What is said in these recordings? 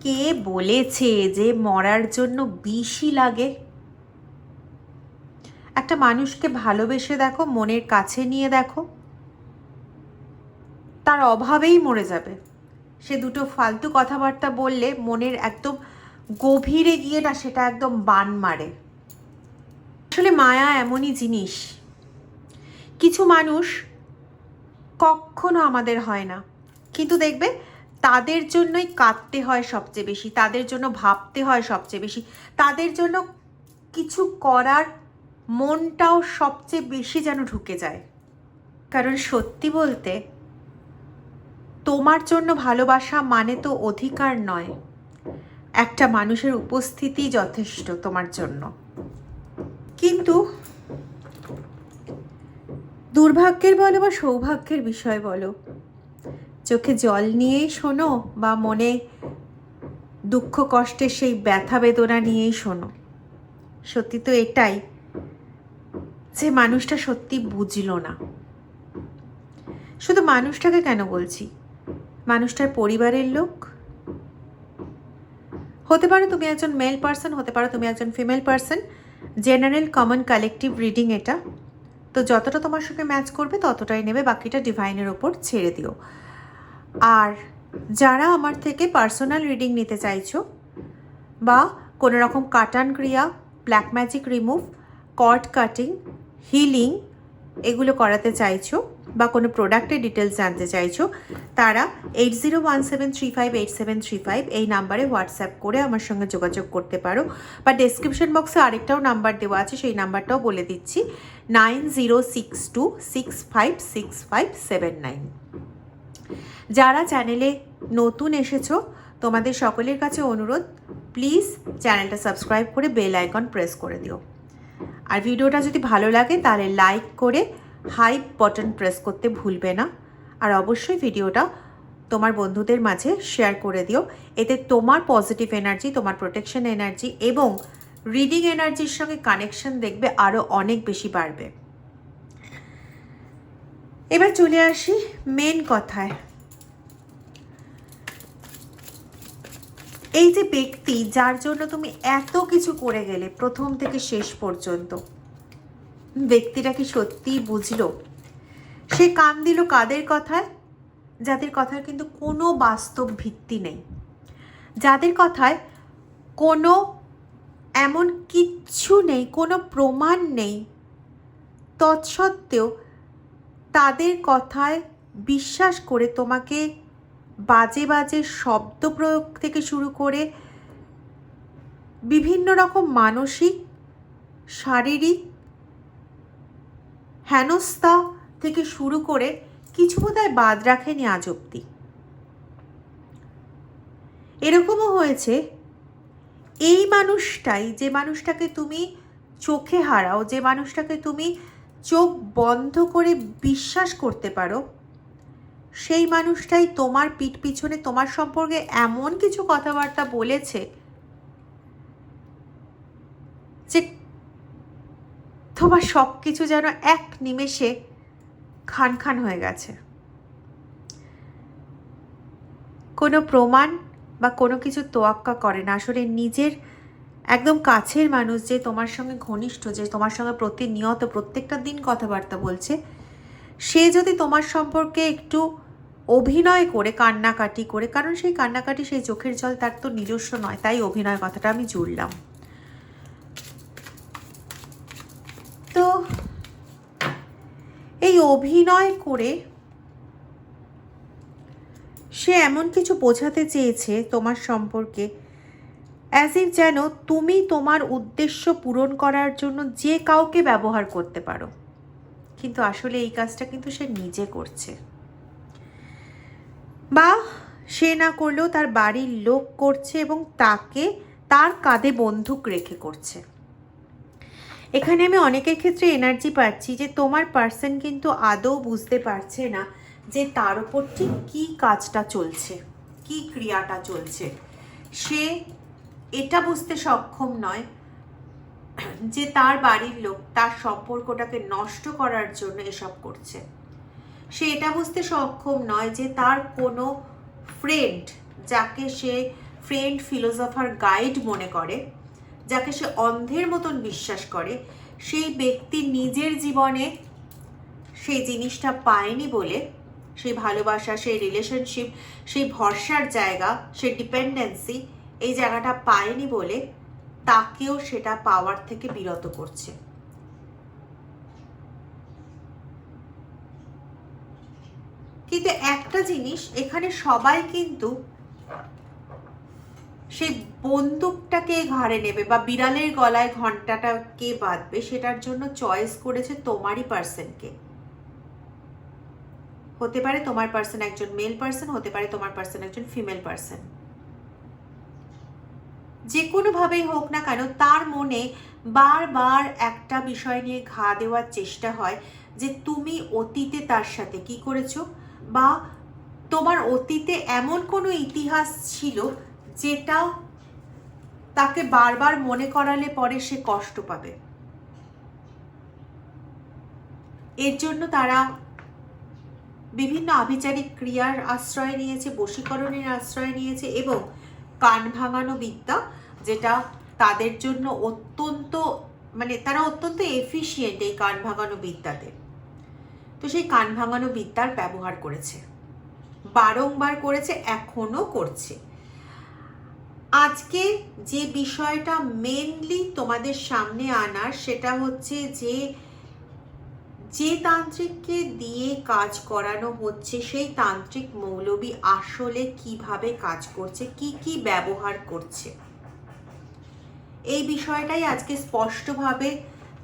কে বলেছে যে মরার জন্য বিষই লাগে? একটা মানুষকে ভালোবেসে দেখো, মনের কাছে নিয়ে দেখো, তার অভাবেই মরে যাবে। সে দুটো ফালতু কথাবার্তা বললে মনের একদম গভীরে গিয়ে না সেটা একদম বান মারে। আসলে মায়া এমনই জিনিস, কিছু মানুষ কখনো আমাদের হয় না, কিন্তু দেখবে তাদের জন্যই কাঁদতে হয় সবচেয়ে বেশি, তাদের জন্য ভাবতে হয় সবচেয়ে বেশি, তাদের জন্য কিছু করার মনটাও সবচেয়ে বেশি যেন ঢুকে যায়। কারণ সত্যি বলতে, তোমার জন্য ভালোবাসা মানে তো অধিকার নয়, একটা মানুষের উপস্থিতি যথেষ্ট তোমার জন্য। কিন্তু দুর্ভাগ্যের বলো বা সৌভাগ্যের বিষয় বলো, চোখে জল নিয়েই শোনো বা মনে দুঃখ কষ্টের সেই ব্যথা বেদনা নিয়েই শোনো, সত্যি তো এটাই যে মানুষটা সত্যি বুঝলো না। শুধু মানুষটাকে কেন বলছি, মানুষটার পরিবারের লোক। হতে পারো তুমি একজন মেল পার্সন, হতে পারো তুমি একজন female person, general common collective reading এটা। তো যতটা তোমার সঙ্গে ম্যাচ করবে ততটাই নেবে, বাকিটা ডিভাইনের ওপর ছেড়ে দিও। আর যারা আমার থেকে পার্সোনাল রিডিং নিতে চাইছো বা কোনো রকম কাটান ক্রিয়া, black magic remove, cord cutting, healing এগুলো করাতে চাইছো বা কোনো প্রোডাক্টের ডিটেলস জানতে চাইছো, তারা 8017358735 এই নাম্বারে হোয়াটসঅ্যাপ করে আমার সঙ্গে যোগাযোগ করতে পারো। বা ডেসক্রিপশন বক্সে আরেকটাও নাম্বার দেওয়া আছে, সেই নাম্বারটাও বলে দিচ্ছি, 9062656579। যারা চ্যানেলে নতুন এসেছো তোমাদের সকলের কাছে অনুরোধ, প্লিজ চ্যানেলটা সাবস্ক্রাইব করে বেল আইকন প্রেস করে দিও। আর ভিডিওটা যদি ভালো লাগে তাহলে লাইক করে হাইপ বাটন প্রেস করতে ভুলবে না। আর অবশ্যই ভিডিওটা তোমার বন্ধুদের মাঝে শেয়ার করে দিও, এতে তোমার পজিটিভ এনার্জি, তোমার প্রোটেকশন এনার্জি এবং রিডিং এনার্জির সঙ্গে কানেকশন দেখবে আরও অনেক বেশি বাড়বে। এবার চলে আসি মেন কথায়। এই যে ব্যক্তি যার জন্য তুমি এত কিছু করে গেলে প্রথম থেকে শেষ পর্যন্ত, ব্যক্তিটা কি সত্যিই বুঝলো? সে কান দিল কাদের কথায়? যাদের কথার কিন্তু কোনো বাস্তব ভিত্তি নেই, যাদের কথায় কোনো এমন কিচ্ছু নেই, কোনো প্রমাণ নেই, তৎসত্ত্বেও তাদের কথায় বিশ্বাস করে তোমাকে বাজে বাজে শব্দ প্রয়োগ থেকে শুরু করে বিভিন্ন রকম মানসিক, শারীরিক হেনস্থা থেকে শুরু করে কিছু বোধহয় বাদ রাখেনি আজ অব্দি। এরকমও হয়েছে এই মানুষটাই, যে মানুষটাকে তুমি চোখে হারাও, যে মানুষটাকে তুমি চোখ বন্ধ করে বিশ্বাস করতে পারো, সেই মানুষটাই তোমার পিঠ পিছনে তোমার সম্পর্কে এমন কিছু কথাবার্তা বলেছে যে তোমার সব কিছু যেন এক নিমেষে খান খান হয়ে গেছে। কোনো প্রমাণ বা কোনো কিছু তোয়াক্কা করে না। আসলে নিজের একদম কাছের মানুষ, যে তোমার সঙ্গে ঘনিষ্ঠ, যে তোমার সঙ্গে প্রতিনিয়ত প্রত্যেকটা দিন কথাবার্তা বলছে, সে যদি তোমার সম্পর্কে একটু অভিনয় করে, কান্নাকাটি করে, কারণ সেই কান্নাকাটি, সেই চোখের জল তার তো নিজস্ব নয়, তাই অভিনয় কথাটা আমি জুড়লাম। তো এই অভিনয় করে সে এমন কিছু বোঝাতে চেয়েছে তোমার সম্পর্কে, অ্যাজ ইফ যেন তুমি তোমার উদ্দেশ্য পূরণ করার জন্য যে কাউকে ব্যবহার করতে পারো, কিন্তু আসলে এই কাজটা কিন্তু সে নিজে করছে, বা সে না করলেও তার বাড়ির লোক করছে এবং তাকে তার কাঁধে বন্দুক রেখে করছে। এখানে আমি অনেকের ক্ষেত্রে এনার্জি পাচ্ছি যে তোমার পার্সন কিন্তু আদৌ বুঝতে পারছে না যে তার উপর ঠিক কী কাজটা চলছে, কী ক্রিয়াটা চলছে। সে এটা বুঝতে সক্ষম নয় যে তার বাড়ির লোক তার সম্পর্কটাকে নষ্ট করার জন্য এসব করছে। সে এটা বুঝতে সক্ষম নয় যে তার কোনো ফ্রেন্ড, যাকে সে ফ্রেন্ড, ফিলোসফার, গাইড মনে করে, যাকে সে অন্ধের মতন বিশ্বাস করে, সেই ব্যক্তি নিজের জীবনে সেই জিনিসটা পায়নি বলে, সেই ভালোবাসা, সেই রিলেশনশিপ, সেই ভরসার জায়গা, সেই ডিপেন্ডেন্সি, এই জায়গাটা পায়নি বলে তাকেও সেটা পাওয়ার থেকে বিরত করছে। কিন্তু একটা জিনিস, এখানে সবাই কিন্তু সেই বন্দুকটাকে ঘাড়ে নেবে বা বিড়ালের গলায় ঘন্টাটা কে বাঁধবে সেটার জন্য চয়েস করেছে তোমারই পার্সনকে। হতে পারে তোমার পার্সন একজন মেল পার্সন, হতে পারে তোমার পার্সন একজন ফিমেল পার্সন। যে কোনোভাবেই হোক না কেন, তার মনে বারবার একটা বিষয় নিয়ে ঘা দেওয়ার চেষ্টা হয় যে তুমি অতীতে তার সাথে কি করেছো, বা তোমার অতীতে এমন কোনো ইতিহাস ছিল যেটা তাকে বারবার মনে করালে পরে সে কষ্ট পাবে। এর জন্য তারা বিভিন্ন আভিচারিক ক্রিয়ার আশ্রয় নিয়েছে, বশীকরণের আশ্রয় নিয়েছে এবং কান ভাঙানো বিদ্যা, যেটা তাদের জন্য অত্যন্ত, মানে তারা অত্যন্ত এফিশিয়েন্ট এই কান ভাঙানো বিদ্যাতে। তো সেই কান ভাঙানো বিদ্যার ব্যবহার করেছে, বারংবার করেছে, এখনো করছে। আজকে যে বিষয়টা মেনলি তোমাদের সামনে আনার, সেটা হচ্ছে যে তান্ত্রিককে দিয়ে কাজ করানো হচ্ছে সেই তান্ত্রিক মৌলবী আসলে কিভাবে কাজ করছে, কি কি ব্যবহার করছে, এই বিষয়টাই আজকে স্পষ্টভাবে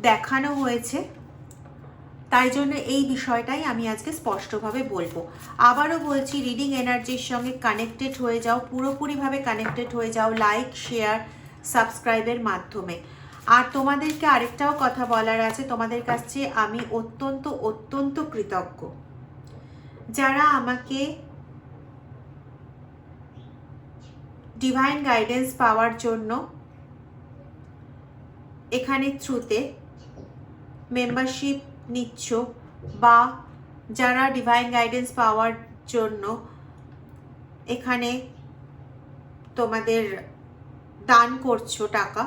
দেখানো হয়েছে। তাই জন্য এই বিষয়টাই আমি আজকে স্পষ্টভাবে বলবো। আবারও বলছি, রিডিং এনার্জির সঙ্গে কানেক্টেড হয়ে যাও, পুরোপুরিভাবে কানেক্টেড হয়ে যাও লাইক, শেয়ার, সাবস্ক্রাইবের মাধ্যমে। আর তোমাদেরকে আরেকটাও কথা বলার আছে, তোমাদের কাছে আমি অত্যন্ত অত্যন্ত কৃতজ্ঞ যারা আমাকে ডিভাইন গাইডেন্স পাওয়ার জন্য এখানে থ্রুতে মেম্বারশিপ নিচ্ছ, বা যারা ডিভাইন গাইডেন্স পাওয়ার জন্য এখানে তোমাদের দান করছো টাকা,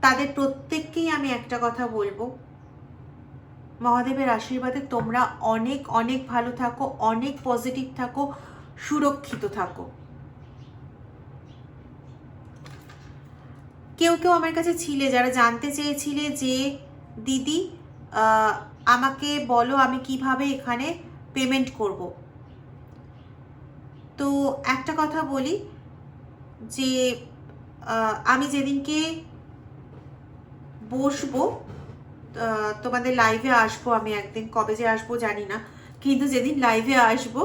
তাদের প্রত্যেককেই আমি একটা কথা বলবো, মহাদেবের আশীর্বাদে তোমরা অনেক অনেক ভালো থাকো, অনেক পজিটিভ থাকো, সুরক্ষিত থাকো। কেউ কেউ আমার কাছে ছিলে যারা জানতে চেয়েছিলে যে দিদি আমাকে বলো আমি কিভাবে এখানে পেমেন্ট করব। তো একটা কথা বলি যে আমি যেদিনকে বসবো, তোমাদের লাইভে আসবো, আমি একদিন, কবে যে আসবো জানি না, কিন্তু যেদিন লাইভে আসবো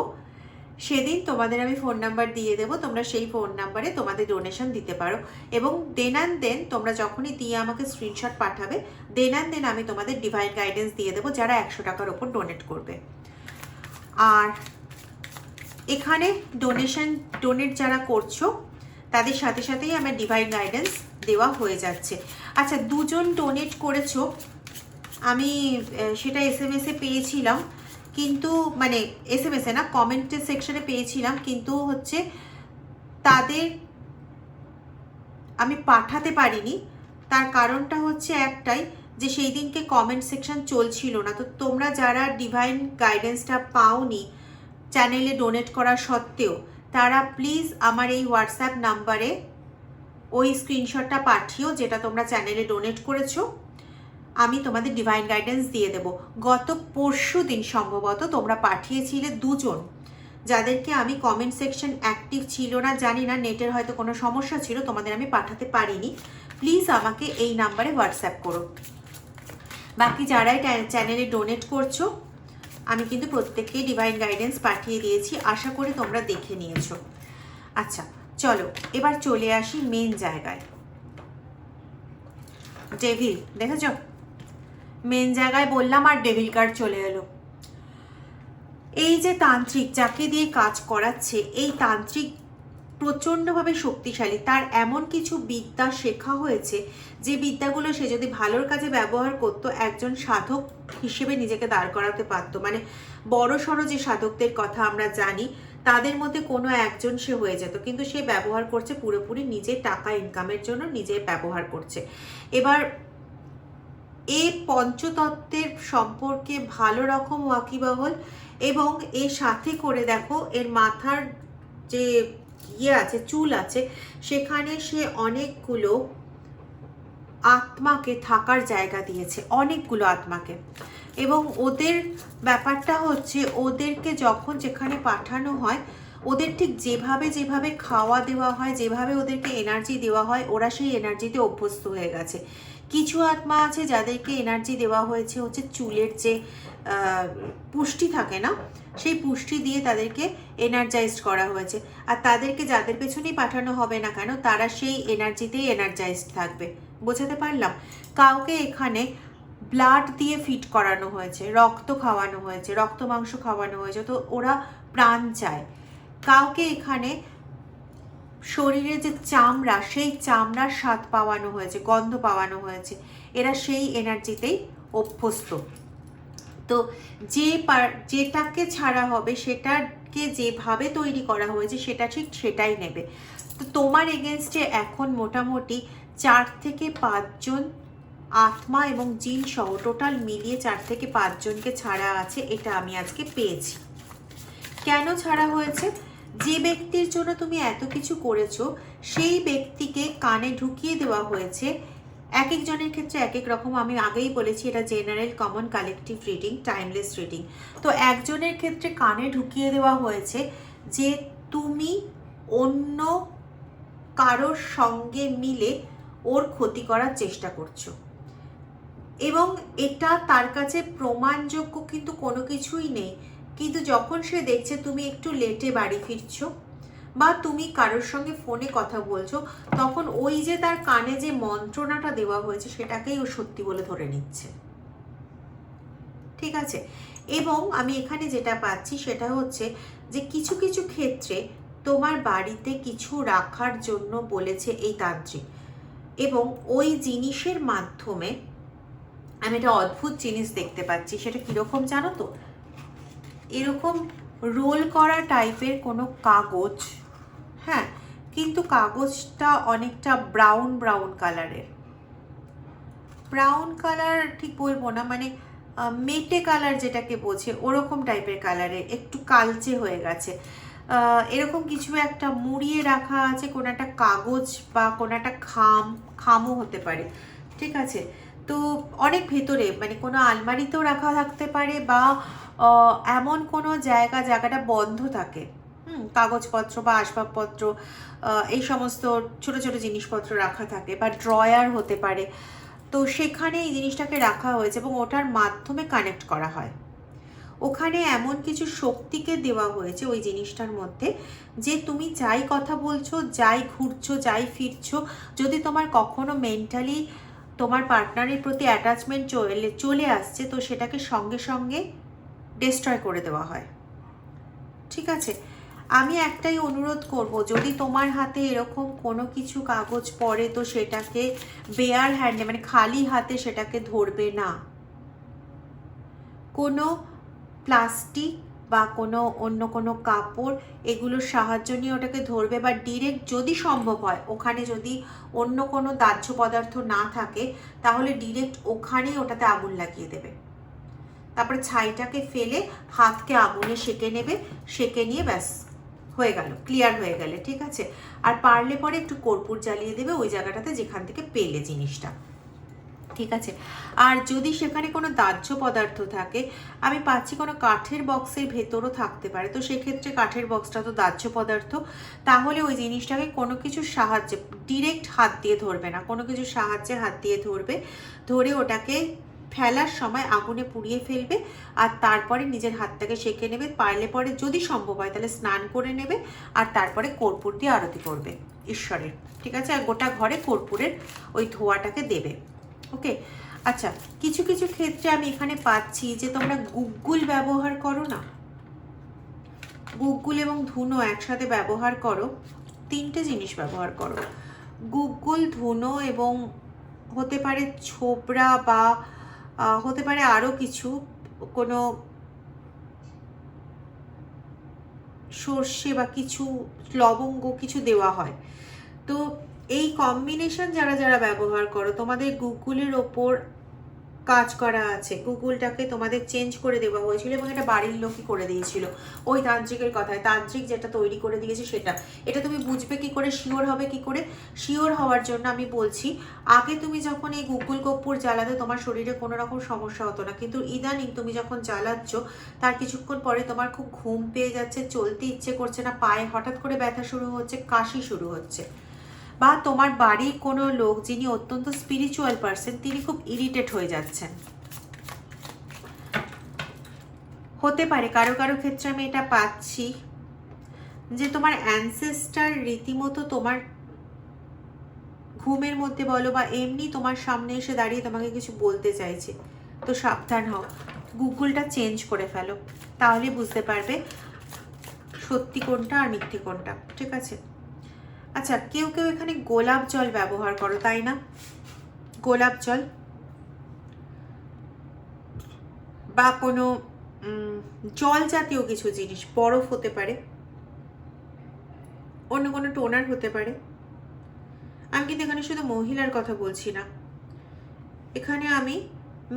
সেদিন তোমাদের আমি ফোন নাম্বার দিয়ে দেবো, তোমরা সেই ফোন নাম্বারে তোমাদের ডোনেশন দিতে পারো এবং দেন অ্যান্ড দেন তোমরা যখনই দিয়ে আমাকে স্ক্রিনশট পাঠাবে, দেন অ্যান্ড দেন আমি তোমাদের ডিভাইন গাইডেন্স দিয়ে দেবো যারা 100 টাকার ওপর ডোনেট করবে। আর এখানে ডোনেট যারা করছো তাদের সাথে সাথেই আমার ডিভাইন গাইডেন্স দেওয়া হয়ে যাচ্ছে। আচ্ছা, 2 জন ডোনেট করেছো, আমি সেটা SMS এ পেয়েছিলাম, কিন্তু মানে SMS এ না, কমেন্টের সেকশনে পেয়েছিলাম, কিন্তু হচ্ছে তাদের আমি পাঠাতে পারিনি। তার কারণটা হচ্ছে একটাই, যে সেই দিনকে কমেন্ট সেকশন চলছিল না। তো তোমরা যারা ডিভাইন গাইডেন্সটা পাওনি চ্যানেলে ডোনেট করা সত্ত্বেও, তারা প্লিজ আমার এই হোয়াটসঅ্যাপ নাম্বারে ওই স্ক্রিনশটটা পাঠিও যেটা তোমরা চ্যানেলে ডোনেট করেছো, আমি তোমাদের ডিভাইন গাইডেন্স দিয়ে দেব। গত পরশু দিন সম্ভবত তোমরা পাঠিয়েছিলে 2 জন, যাদেরকে আমি কমেন্ট সেকশন অ্যাক্টিভ ছিল না, জানি না নেটের হয়তো কোনো সমস্যা ছিল, তোমাদের আমি পাঠাতে পারিনি। প্লিজ আমাকে এই নাম্বারে হোয়াটসঅ্যাপ করো। বাকি যারাই চ্যানেলে ডোনেট করছো আমি কিন্তু প্রত্যেককেই ডিভাইন গাইডেন্স পাঠিয়ে দিয়েছি, আশা করি তোমরা দেখে নিয়েছো। আচ্ছা চলো এবার চলে আসি মেন জায়গায়। ডেভিল দেখেছো, মেন জায়গায় বললাম আর ডেভিল কার্ড চলে এলো। এই যে তান্ত্রিক যাকে দিয়ে কাজ করাচ্ছে, এই তান্ত্রিক প্রচণ্ডভাবে শক্তিশালী, তার এমন কিছু বিদ্যা শেখা হয়েছে যে বিদ্যাগুলো সে যদি ভালোর কাজে ব্যবহার করতো, একজন সাধক হিসেবে নিজেকে দাঁড় করাতে পারতো। মানে বড় সড়ো যে সাধকদের কথা আমরা জানি, তাদের মধ্যে কোনো একজন সে হয়ে যেত, কিন্তু সে ব্যবহার করছে পুরোপুরি নিজের টাকা ইনকামের জন্য, নিজে ব্যবহার করছে। এবার এই পঞ্চতত্ত্বের সম্পর্কে ভালো রকম ওয়াকিবহল, এবং এর সাথে করে দেখো এর মাথার যে আছে, চুল আছে, সেখানে সে অনেকগুলো আত্মাকে থাকার জায়গা দিয়েছে, অনেকগুলো আত্মাকে। এবং ওদের ব্যাপারটা হচ্ছে, ওদেরকে যখন যেখানে পাঠানো হয়, ওদের ঠিক যেভাবে যেভাবে খাওয়া দেওয়া হয়, যেভাবে ওদেরকে এনার্জি দেওয়া হয়, ওরা সেই এনার্জিতে অভ্যস্ত হয়ে গেছে। কিছু আত্মা আছে যাদেরকে এনার্জি দেওয়া হয়েছে হচ্ছে চুলের যে পুষ্টি থাকে না, সেই পুষ্টি দিয়ে তাদেরকে এনার্জাইজড করা হয়েছে। আর তাদেরকে যাদের পেছনেই পাঠানো হবে না কেন, তারা সেই এনার্জিতেই এনার্জাইজড থাকবে। বোঝাতে পারলাম? কাউকে এখানে ব্লাড দিয়ে ফিট করানো হয়েছে, রক্ত খাওয়ানো হয়েছে, রক্ত মাংস খাওয়ানো হয়েছে, তো ওরা প্রাণ চায়। কাউকে এখানে শরীরে যে চামড়া, সেই চামড়ার স্বাদ পাওয়ানো হয়েছে, গন্ধ পাওয়ানো হয়েছে, এরা সেই এনার্জিতেই অভ্যস্ত। তো যেটাকে ছাড়া হবে, সেটাকে যেভাবে তৈরি করা হয়েছে সেটা ঠিক সেটাই নেবে। তো তোমার এগেনস্টে এখন মোটামুটি 4 থেকে 5 জন আত্মা এবং জিন সহ টোটাল মিলিয়ে 4 থেকে 5 জনকে ছাড়া আছে, এটা আমি আজকে পেয়েছি। কেন ছাড়া হয়েছে? যে ব্যক্তির জন্য তুমি এত কিছু করেছো, সেই ব্যক্তিকে কানে ঢুকিয়ে দেওয়া হয়েছে। এক একজনের ক্ষেত্রে এক এক রকম, আমি আগেই বলেছি এটা general common collective reading, timeless reading. তো একজনের ক্ষেত্রে কানে ঢুকিয়ে দেওয়া হয়েছে যে তুমি অন্য কারোর সঙ্গে মিলে ওর ক্ষতি করার চেষ্টা করছো, এবং এটা তার কাছে প্রমাণযোগ্য কিন্তু কোনো কিছুই নেই। কিন্তু যখন সে দেখছে তুমি একটু লেটে বাড়ি ফিরছো, বা তুমি কারোর সঙ্গে ফোনে কথা বলছো, তখন ওই যে তার কানে যে মন্ত্রণাটা দেওয়া হয়েছে, সেটাকেই ও সত্যি বলে ধরে নিচ্ছে। ঠিক আছে? এবং আমি এখানে যেটা পাচ্ছি সেটা হচ্ছে যে কিছু কিছু ক্ষেত্রে তোমার বাড়িতে কিছু রাখার জন্য বলেছে এই তান্ত্রিক, এবং ওই জিনিসের মাধ্যমে আমি একটা অদ্ভুত জিনিস দেখতে পাচ্ছি। সেটা কিরকম জানো তো? এরকম রোল করা টাইপের কোনো কাগজ, হ্যাঁ, কিন্তু কাগজটা অনেকটা ব্রাউন ব্রাউন কালারের। ব্রাউন কালার ঠিক বলবো না, মানে মেটে কালার যেটাকে বোঝে, ওরকম টাইপের কালারের, একটু কালচে হয়ে গেছে। এরকম কিছু একটা মুড়িয়ে রাখা আছে, কোনো একটা কাগজ বা কোনো একটা খামও হতে পারে। ঠিক আছে? তো অনেক ভেতরে, মানে কোনো আলমারিতেও রাখা থাকতে পারে, বা এমন কোনো জায়গাটা বন্ধ থাকে, কাগজপত্র বা আসবাবপত্র, এই সমস্ত ছোট ছোট জিনিসপত্র রাখা থাকে, বা ড্রয়ার হতে পারে। তো সেখানে এই জিনিসটাকে রাখা হয়েছে এবং ওটার মাধ্যমে কানেক্ট করা হয়। ওখানে এমন কিছু শক্তিকে দেওয়া হয়েছে ওই জিনিসটার মধ্যে, যে তুমি যাই কথা বলছো, যাই ঘুরছো, যাই ফিরছো, যদি তোমার কখনো মেন্টালি তোমার পার্টনারের প্রতি অ্যাটাচমেন্ট চলে আসছে, তো সেটাকে সঙ্গে সঙ্গে ডিস্ট্রয় করে দেওয়া হয়। ঠিক আছে? আমি একটাই অনুরোধ করব, যদি তোমার হাতে এরকম কোনো কিছু কাগজ পড়ে, তো সেটাকে বেয়ার হ্যান্ডে, মানে খালি হাতে সেটাকে ধরবে না। কোনো প্লাস্টিক বা কোনো অন্য কোনো কাপড়, এগুলোর সাহায্য নিয়ে ওটাকে ধরবে, বা ডিরেক্ট যদি সম্ভব হয়, ওখানে যদি অন্য কোনো দাহ্য পদার্থ না থাকে, তাহলে ডিরেক্ট ওখানেই ওটাতে আগুন লাগিয়ে দেবে। তারপরে ছাইটাকে ফেলে হাতকে আগুনে সেঁকে নেবে, সেঁকে নিয়ে ব্যাস হয়ে গেল, ক্লিয়ার হয়ে গেলে। ঠিক আছে? আর পারলে পরে একটু কর্পূর জ্বালিয়ে দেবে ওই জায়গাটাতে যেখান থেকে পেলে জিনিসটা। ঠিক আছে? আর যদি সেখানে কোনো দাহ্য পদার্থ থাকে, আমি পাচ্ছি কোনো কাঠের বক্সের ভেতরও থাকতে পারে, তো সেক্ষেত্রে কাঠের বক্সটা তো দাহ্য পদার্থ, তাহলে ওই জিনিসটাকে কোনো কিছুর সাহায্যে, ডিরেক্ট হাত দিয়ে ধরবে না, কোনো কিছুর সাহায্যে হাত দিয়ে ধরবে, ধরে ওটাকে ফেলার সময় আগুনে পুড়িয়ে ফেলবে, আর তারপরে নিজের হাতটাকে সেঁকে নেবে। পারলে পরে যদি সম্ভব হয় তাহলে স্নান করে নেবে, আর তারপরে কর্পূর দিয়ে আরতি করবে ঈশ্বরের। ঠিক আছে? আর গোটা ঘরে কর্পূরের ওই ধোঁয়াটাকে দেবে। ওকে? আচ্ছা, কিছু কিছু ক্ষেত্রে আমি এখানে পাচ্ছি যে তোমরা গুগ্গুল ব্যবহার করো না, গুগ্গুল এবং ধুনো একসাথে ব্যবহার করো, 3টে জিনিস ব্যবহার করো, গুগ্গুল, ধুনো, এবং হতে পারে ছোবড়া, বা হতে পারে আরও কিছু, কোনো সর্ষে বা কিছু লবঙ্গ কিছু দেওয়া হয়। তো এই কম্বিনেশন যারা যারা ব্যবহার করো, তোমাদের গুগলের ওপর কাজ করা আছে, গুগলটাকে তোমাদের চেঞ্জ করে দেওয়া হয়েছিল এবং এটা বাড়ির লোকই করে দিয়েছিল। ওই তান্ত্রিকের কথায়, তান্ত্রিক যেটা তৈরি করে দিয়েছে সেটা। এটা তুমি বুঝবে কি করে, শিওর হবে কি করে? শিওর হওয়ার জন্য আমি বলছি, আগে তুমি যখন এই গুগল কর্পূর জ্বালাতে তোমার শরীরে কোনো রকম সমস্যা হতো না, কিন্তু ইদানিং তুমি যখন জ্বালাচ্ছ তার কিছুক্ষণ পরে তোমার খুব ঘুম পেয়ে যাচ্ছে, চলতে ইচ্ছে করছে না, পায়ে হঠাৎ করে ব্যথা শুরু হচ্ছে, কাশি শুরু হচ্ছে, বা তোমার বাড়ির কোনো লোক যিনি অত্যন্ত স্পিরিচুয়াল পার্সন তিনি খুব ইরিটেট হয়ে যাচ্ছেন। হতে পারে কারো কারো ক্ষেত্রে আমি এটা পাচ্ছি যে তোমার অ্যানসেস্টার রীতিমতো তোমার ঘুমের মধ্যে বলো বা এমনি তোমার সামনে এসে দাঁড়িয়ে তোমাকে কিছু বলতে চাইছে। তো সাবধান হও, গুগলটা চেঞ্জ করে ফেলো, তাহলে বুঝতে পারবে সত্যি কোনটা আর মিথ্যে কোনটা। ঠিক আছে? আচ্ছা, কেউ কেউ এখানে গোলাপ জল ব্যবহার করো, তাই না? গোলাপ জল বা কোনো জল জাতীয় কিছু জিনিস, বরফ হতে পারে, অন্য কোনো টোনার হতে পারে। আমি কিন্তু এখানে শুধু মহিলার কথা বলছি না, এখানে আমি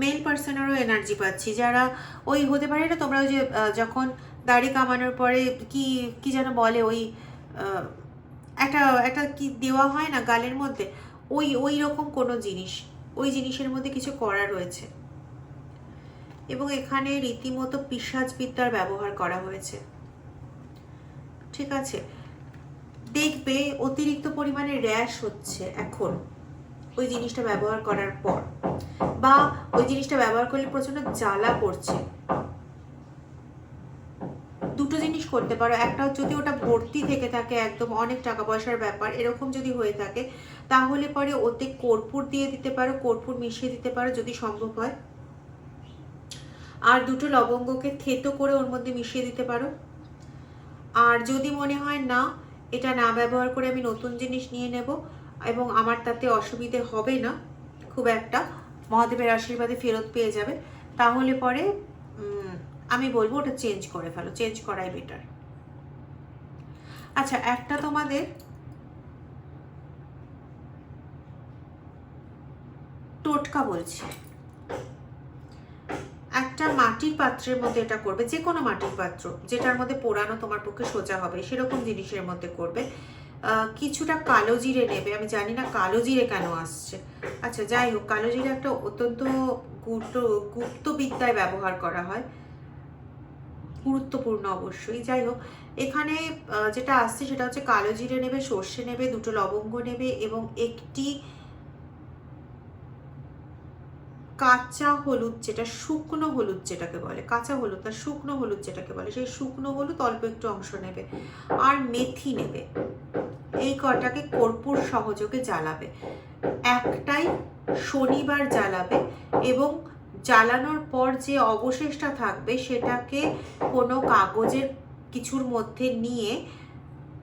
মেল পার্সনেরও এনার্জি পাচ্ছি, যারা ওই হতে পারে না, তোমরা ওই যে যখন দাড়ি কামানোর পরে কি কি যেন বলে, ওই একটা একটা কি দেওয়া হয় না গালের মধ্যে, ওই ওই রকম কোনো জিনিস, ওই জিনিসের মধ্যে কিছু করা রয়েছে। এবং এখানে রীতিমতো পিশাচ বিদ্যার ব্যবহার করা হয়েছে। ঠিক আছে? দেখবে অতিরিক্ত পরিমাণে র্যাশ হচ্ছে এখন ওই জিনিসটা ব্যবহার করার পর, বা ওই জিনিসটা ব্যবহার করলে প্রচন্ড জ্বালা করছে। দুটো জিনিস করতে পারো, একটা যদি ওটা ভর্তি থেকে থাকে, একদম অনেক টাকা পয়সার ব্যাপার এরকম যদি হয়ে থাকে, তাহলে পরে ওতে কর্পূর দিয়ে দিতে পারো, কর্পূর মিশিয়ে দিতে পারো যদি সম্ভব হয়, আর দুটো লবঙ্গকে থেতো করে ওর মধ্যে মিশিয়ে দিতে পারো। আর যদি মনে হয় না এটা না ব্যবহার করে আমি নতুন জিনিস নিয়ে নেব এবং আমার তাতে অসুবিধে হবে না খুব একটা, মহাদেবের আশীর্বাদে ফেরত পেয়ে যাবে, তাহলে পরে আমি বলবো ওটা চেঞ্জ করে ফেলো, চেঞ্জ করাই বেটার। আচ্ছা, একটা তোমাদের টোটকা বলছি, একটা মাটির পাত্রের মধ্যে এটা করবে, যে কোনো মাটির পাত্র যেটার মধ্যে পোড়ানো তোমার পক্ষে সোজা হবে সেরকম জিনিসের মধ্যে করবে। কিছুটা কালো জিরে নেবে, আমি জানি না কালো জিরে কেন আসছে, আচ্ছা যাই হোক, কালো জিরে একটা অত্যন্ত গুপ্ত বিদ্যায় ব্যবহার করা হয়, গুরুত্বপূর্ণ অবশ্যই। যাই হোক, এখানে যেটা আসছে সেটা হচ্ছে কালো জিরে নেবে, সর্ষে নেবে, দুটো লবঙ্গ নেবে এবং একটি কাঁচা হলুদ, যেটা শুকনো হলুদ যেটাকে বলে, কাঁচা হলুদ না শুকনো হলুদ যেটাকে বলে, সেই শুকনো হলুদ অল্প একটু অংশ নেবে, আর মেথি নেবে। এই কটাকে কর্পূর সহযোগে জ্বালাবে, একটাই শনিবার জ্বালাবে এবং জ্বালানোর পর যে অবশেষটা থাকবে সেটাকে কোনো কাগজের কিছুর মধ্যে নিয়ে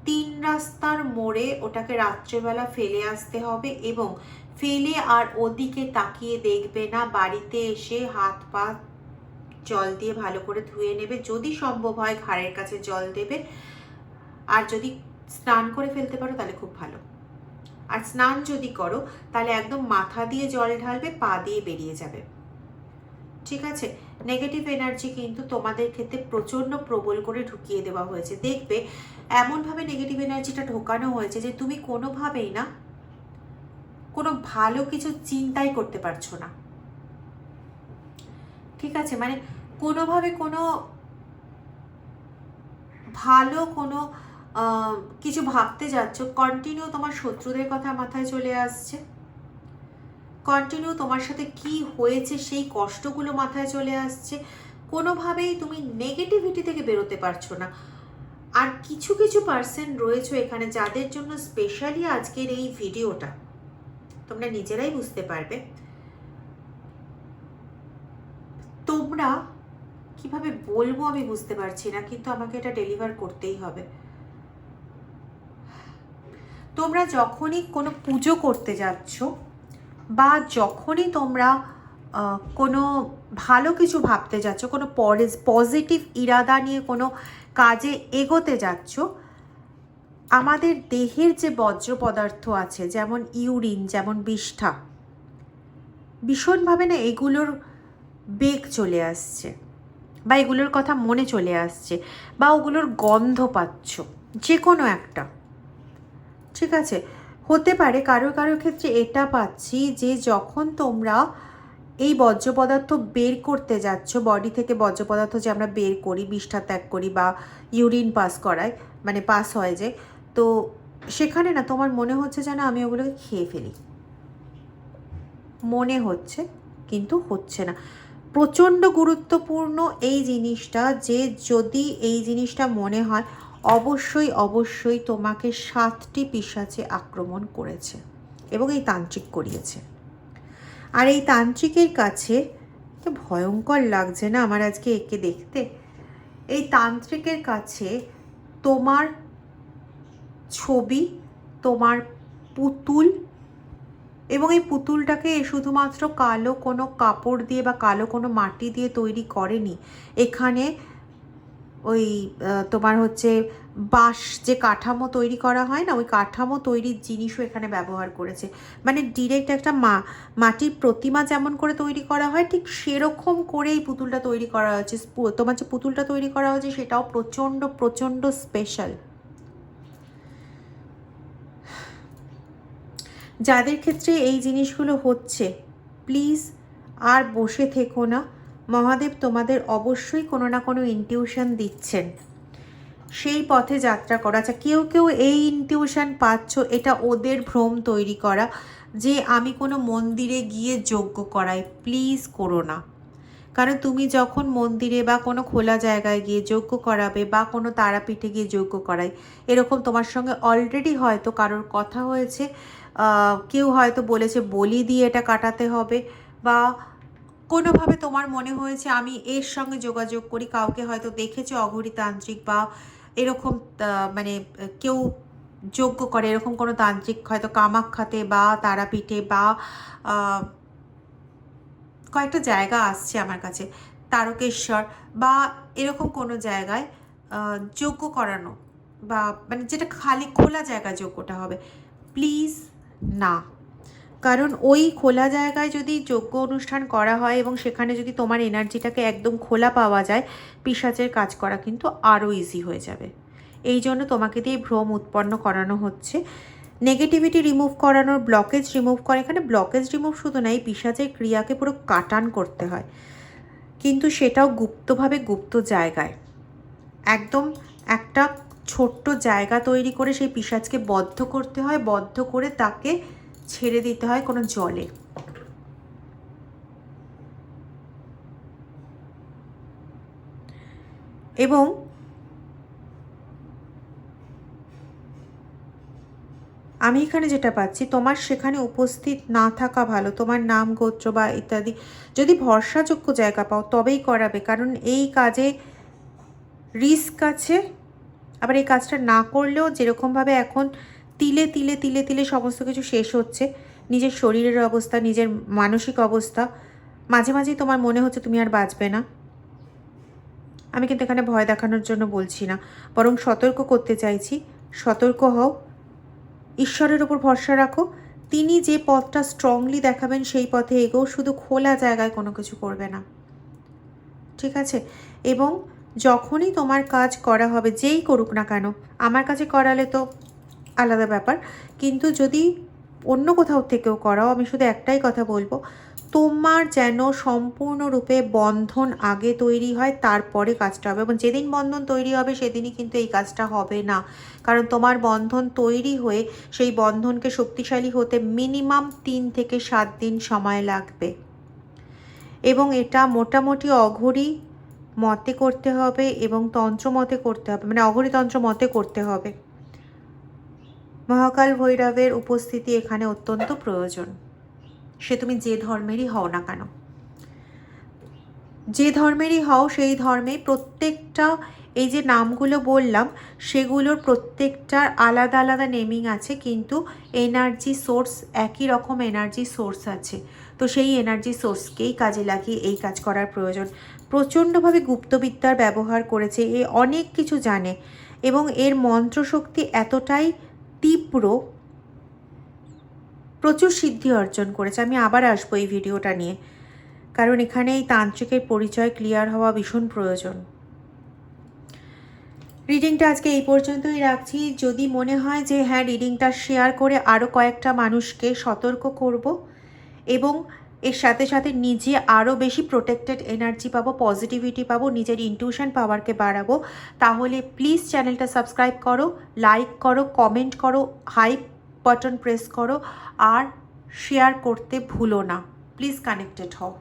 3 রাস্তার মোড়ে ওটাকে রাত্রেবেলা ফেলে আসতে হবে এবং ফেলে আর ওদিকে তাকিয়ে দেখবে না, বাড়িতে এসে হাত পা জল দিয়ে ভালো করে ধুয়ে নেবে, যদি সম্ভব হয় ঘাড়ের কাছে জল দেবে, আর যদি স্নান করে ফেলতে পারো তাহলে খুব ভালো। আর স্নান যদি করো তাহলে একদম মাথা দিয়ে জল ঢালবে, পা দিয়ে বেরিয়ে যাবে। ঠিক আছে? নেগেটিভ এনার্জি কিন্তু তোমাদের ক্ষেত্রে প্রচন্ড প্রবল করে ঢুকিয়ে দেওয়া হয়েছে, দেখবে এমনভাবে নেগেটিভ এনার্জিটা ঢোকানো হয়েছে যে তুমি কোনোভাবেই না কোনো ভালো কিছু চিন্তাই করতে পারছো না। ঠিক আছে? মানে কোনোভাবে কোনো ভালো কোনো কিছু ভাবতে যাচ্ছ, কন্টিনিউ তোমার শত্রুদের কথা মাথায় চলে আসছে, কন্টিনিউ তোমার সাথে কি হয়েছে সেই কষ্টগুলো মাথায় চলে আসছে, কোনোভাবেই তুমি নেগেটিভিটি থেকে বেরোতে পারছো না। আর কিছু কিছু পার্সন রয়েছে এখানে যাদের জন্য স্পেশালি আজকের এই ভিডিওটা, তোমরা নিজেরাই বুঝতে পারবে। তোমরা কিভাবে বলবো আমি বুঝতে পারছি না, কিন্তু আমাকে এটা ডেলিভার করতেই হবে। তোমরা যখনই কোনো পুজো করতে যাচ্ছ বা যখনই তোমরা কোনো ভালো কিছু ভাবতে যাচ্ছ, কোনো পজিটিভ ইরাদা নিয়ে কোনো কাজে এগোতে যাচ্ছ, আমাদের দেহের যে বর্জ্য পদার্থ আছে, যেমন ইউরিন, যেমন বিষ্ঠা, ভীষণভাবে না এগুলোর বেগ চলে আসছে, বা এগুলোর কথা মনে চলে আসছে, বা ওগুলোর গন্ধ পাচ্ছ, যে কোনো একটা। ঠিক আছে, হতে পারে কারো কারো ক্ষেত্রে এটা পাচ্ছি যে যখন তোমরা এই বর্জ্য পদার্থ বের করতে যাচ্ছ, বডি থেকে বর্জ্য পদার্থ যে আমরা বের করি, বিষ্ঠা ত্যাগ করি বা ইউরিন পাস করাই, মানে পাস হয় যে, তো সেখানে না তোমার মনে হচ্ছে যেন আমি ওগুলোকে খেয়ে ফেলি, মনে হচ্ছে কিন্তু হচ্ছে না। প্রচণ্ড গুরুত্বপূর্ণ এই জিনিসটা, যে যদি এই জিনিসটা মনে হয়, অবশ্যই অবশ্যই তোমাকে 7টি পিশাচে আক্রমণ করেছে এবং এই তান্ত্রিক করিয়েছে। আর এই তান্ত্রিকের কাছে তো ভয়ঙ্কর লাগছে না আমার আজকে একে দেখতে। এই তান্ত্রিকের কাছে তোমার ছবি, তোমার পুতুল, এবং এই পুতুলটাকে শুধুমাত্র কালো কোনো কাপড় দিয়ে বা কালো কোনো মাটি দিয়ে তৈরি করেনি। এখানে ওই তোমার হচ্ছে বাঁশ যে কাঠামো তৈরি করা হয় না, ওই কাঠামো তৈরির জিনিসও এখানে ব্যবহার করেছে। মানে ডিরেক্ট একটা মাটির প্রতিমা যেমন করে তৈরি করা হয়, ঠিক সেরকম করে এই পুতুলটা তৈরি করা হয়েছে। তোমার যে পুতুলটা তৈরি করা হয়েছে সেটাও প্রচণ্ড প্রচণ্ড স্পেশাল। যাদের ক্ষেত্রে এই জিনিসগুলো হচ্ছে, প্লিজ আর বসে থেকো না। মহাদেব তোমাদের অবশ্যই কোনো না কোনো ইনটিউশন দিচ্ছেন, সেই পথে যাত্রা করা। আচ্ছা, কেউ কেউ এই ইনটিউশন পাচ্ছ, এটা ওদের ভ্রম তৈরি করা যে আমি কোনো মন্দিরে গিয়ে যজ্ঞ করাই। প্লিজ করো না, কারণ তুমি যখন মন্দিরে বা কোনো খোলা জায়গায় গিয়ে যজ্ঞ করাবে বা কোনো তারাপীঠে গিয়ে যজ্ঞ করাই, এরকম তোমার সঙ্গে অলরেডি হয়তো কারোর কথা হয়েছে, কেউ হয়তো বলেছে বলি দিয়ে এটা কাটাতে হবে, বা কোনোভাবে তোমার মনে হয়েছে আমি এর সঙ্গে যোগাযোগ করি, কাউকে হয়তো দেখেছো অঘরীতান্ত্রিক বা এরকম, মানে কেউ যজ্ঞ করে এরকম কোনো তান্ত্রিক হয়তো কামাখ্যাতে বা তারাপীঠে বা কয়েকটা জায়গা আসছে আমার কাছে, তারকেশ্বর বা এরকম কোনো জায়গায় যজ্ঞ করানো, বা মানে যেটা খালি খোলা জায়গায় যজ্ঞটা হবে। প্লিজ না, কারণ ওই খোলা জায়গায় যদি যজ্ঞ অনুষ্ঠান করা হয় এবং সেখানে যদি তোমার এনার্জিটাকে একদম খোলা পাওয়া যায়, পিশাচের কাজ করা কিন্তু আরও ইজি হয়ে যাবে। এই জন্য তোমাকে দিয়ে ভ্রম উৎপন্ন করানো হচ্ছে, নেগেটিভিটি রিমুভ করানোর, ব্লকেজ রিমুভ করে। এখানে ব্লকেজ রিমুভ শুধু না, এই পিশাচের ক্রিয়াকে পুরো কাটান করতে হয়, কিন্তু সেটাও গুপ্তভাবে, গুপ্ত জায়গায়, একদম একটা ছোট্ট জায়গা তৈরি করে সেই পিশাচকে বদ্ধ করতে হয়, বদ্ধ করে তাকে ছেড়ে দিতে হয় কোনো জলে। এবং আমি এখানে যেটা পাচ্ছি, তোমার সেখানে উপস্থিত না থাকা ভালো, তোমার নাম গোত্র বা ইত্যাদি যদি ভরসাযোগ্য জায়গা পাও তবেই করাবে, কারণ এই কাজে রিস্ক আছে। আবার এই কাজটা না করলেও যেরকমভাবে এখন তিলে তিলে তিলে তিলে সমস্ত কিছু শেষ হচ্ছে, নিজের শরীরের অবস্থা, নিজের মানসিক অবস্থা, মাঝে মাঝেই তোমার মনে হচ্ছে তুমি আর বাঁচবে না। আমি কিন্তু এখানে ভয় দেখানোর জন্য বলছি না, বরং সতর্ক করতে চাইছি। সতর্ক হও, ঈশ্বরের ওপর ভরসা রাখো, তিনি যে পথটা স্ট্রংলি দেখাবেন সেই পথে এগো, শুধু খোলা জায়গায় কোনো কিছু করবে না, ঠিক আছে? এবং যখনই তোমার কাজ করা হবে, যেই করুক না কেন, আমার কাছে করালে তো আলাদা ব্যাপার, কিন্তু যদি অন্য কোথাও থেকেও করাও, আমি শুধু একটাই কথা বলবো, তোমার যেন সম্পূর্ণরূপে বন্ধন আগে তৈরি হয়, তারপরে কাজটা হবে। এবং যেদিন বন্ধন তৈরি হবে সেদিনই কিন্তু এই কাজটা হবে না, কারণ তোমার বন্ধন তৈরি হয়ে সেই বন্ধনকে শক্তিশালী হতে মিনিমাম 3 থেকে 7 দিন সময় লাগবে। এবং এটা মোটামুটি অঘরী মতে করতে হবে এবং তন্ত্র মতে করতে হবে, মানে অঘরী তন্ত্র মতে করতে হবে। মহাকাল ভৈরবের উপস্থিতি এখানে অত্যন্ত প্রয়োজন, সে তুমি যে ধর্মেরই হও না কেন। যে ধর্মেরই হও, সেই ধর্মে প্রত্যেকটা এই যে নামগুলো বললাম সেগুলোর প্রত্যেকটার আলাদা আলাদা নেমিং আছে, কিন্তু এনার্জি সোর্স একই রকম এনার্জি সোর্স আছে। তো সেই এনার্জি সোর্সকেই কাজে লাগিয়ে এই কাজ করার প্রয়োজন। প্রচণ্ডভাবে গুপ্তবিদ্যার ব্যবহার করেছে, এ অনেক কিছু জানে এবং এর মন্ত্রশক্তি এতটাই তীব্র, প্রচুর সিদ্ধি অর্জন করেছে। আমি আবার আসবো এই ভিডিওটা নিয়ে, কারণ এখানে এই তান্ত্রিকের পরিচয় ক্লিয়ার হওয়া ভীষণ প্রয়োজন। রিডিংটা আজকে এই পর্যন্তই রাখছি। যদি মনে হয় যে হ্যাঁ রিডিংটা শেয়ার করে আরও কয়েকটা মানুষকে সতর্ক করব এবং এর সাথে সাথে নিজে আরও বেশি প্রোটেক্টেড এনার্জি পাবো, পজিটিভিটি পাবো, নিজের ইনটিউশন পাওয়ারকে বাড়াবো, তাহলে প্লিজ চ্যানেলটা সাবস্ক্রাইব করো, লাইক করো, কমেন্ট করো, হাইপ বাটন প্রেস করো আর শেয়ার করতে ভুলো না। প্লিজ কানেক্টেড হও।